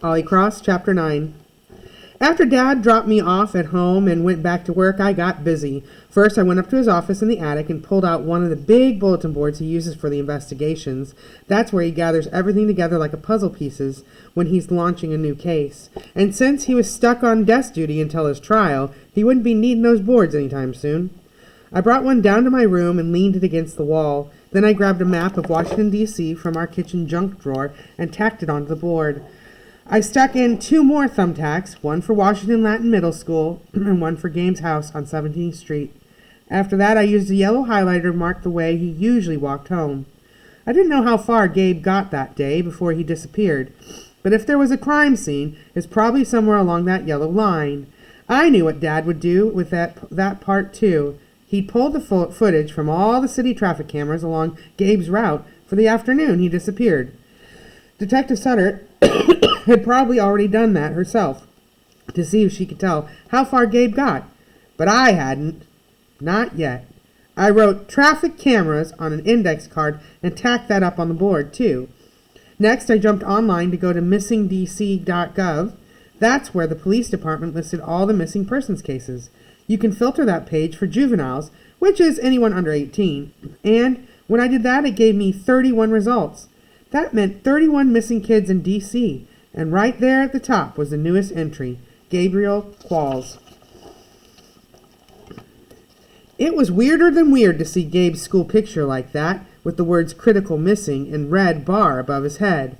Ollie Cross, Chapter 9. After Dad dropped me off at home and went back to work, I got busy. First, I went up to his office in the attic and pulled out one of the big bulletin boards he uses for the investigations. That's where he gathers everything together like a puzzle pieces when he's launching a new case. And since he was stuck on desk duty until his trial, he wouldn't be needing those boards anytime soon. I brought one down to my room and leaned it against the wall. Then I grabbed a map of Washington, D.C. from our kitchen junk drawer and tacked it onto the board. I stuck in 2 more thumbtacks, one for Washington Latin Middle School and one for Gabe's house on 17th Street. After that, I used a yellow highlighter to mark the way he usually walked home. I didn't know how far Gabe got that day before he disappeared, but if there was a crime scene, it's probably somewhere along that yellow line. I knew what Dad would do with that part too. He'd pulled the footage from all the city traffic cameras along Gabe's route for the afternoon he disappeared. Detective Sutter had probably already done that herself to see if she could tell how far Gabe got. But I hadn't. Not yet. I wrote traffic cameras on an index card and tacked that up on the board, too. Next, I jumped online to go to missingdc.gov. That's where the police department listed all the missing persons cases. You can filter that page for juveniles, which is anyone under 18. And when I did that, it gave me 31 results. That meant 31 missing kids in D.C., and right there at the top was the newest entry, Gabriel Qualls. It was weirder than weird to see Gabe's school picture like that, with the words critical missing in red bar above his head.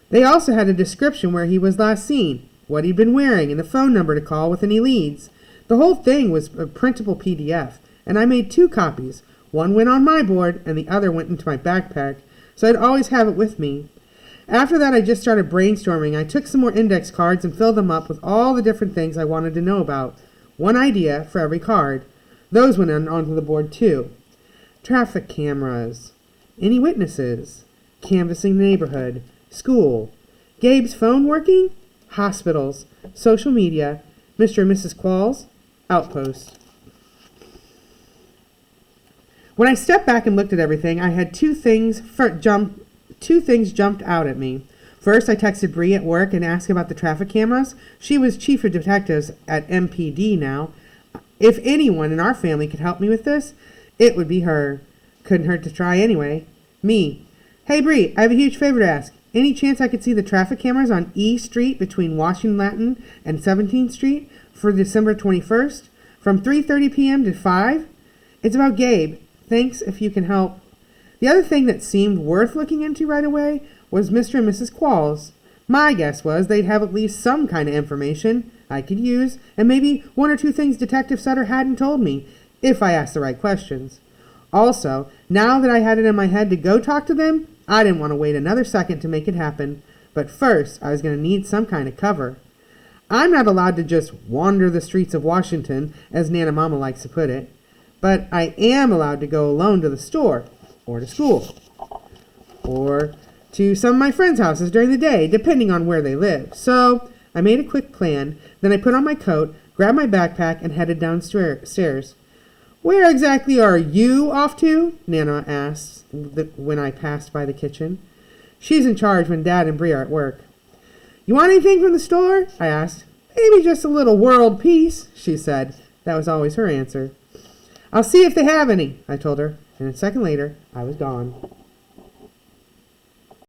They also had a description where he was last seen, what he'd been wearing, and the phone number to call with any leads. The whole thing was a printable PDF, and I made 2 copies. One went on my board, and the other went into my backpack, so I'd always have it with me. After that, I just started brainstorming. I took some more index cards and filled them up with all the different things I wanted to know about. One idea for every card. Those went onto the board, too. Traffic cameras. Any witnesses. Canvassing the neighborhood. School. Gabe's phone working? Hospitals. Social media. Mr. and Mrs. Qualls. Outpost. When I stepped back and looked at everything, I had two things jumped out at me. First, I texted Bree at work and asked about the traffic cameras. She was chief of detectives at MPD now. If anyone in our family could help me with this, it would be her. Couldn't hurt to try anyway. Me. Hey Bree, I have a huge favor to ask. Any chance I could see the traffic cameras on E Street between Washington Latin and 17th Street for December 21st from 3:30 p.m. to 5? It's about Gabe. Thanks if you can help. The other thing that seemed worth looking into right away was Mr. and Mrs. Qualls. My guess was they'd have at least some kind of information I could use, and maybe 1 or 2 things Detective Sutter hadn't told me, if I asked the right questions. Also, now that I had it in my head to go talk to them, I didn't want to wait another second to make it happen. But first, I was going to need some kind of cover. I'm not allowed to just wander the streets of Washington, as Nana Mama likes to put it. But I am allowed to go alone to the store, or to school, or to some of my friends' houses during the day, depending on where they live. So I made a quick plan, then I put on my coat, grabbed my backpack, and headed downstairs. Where exactly are you off to? Nana asked when I passed by the kitchen. She's in charge when Dad and Bree are at work. You want anything from the store? I asked. Maybe just a little world peace, she said. That was always her answer. I'll see if they have any, I told her, and a second later, I was gone.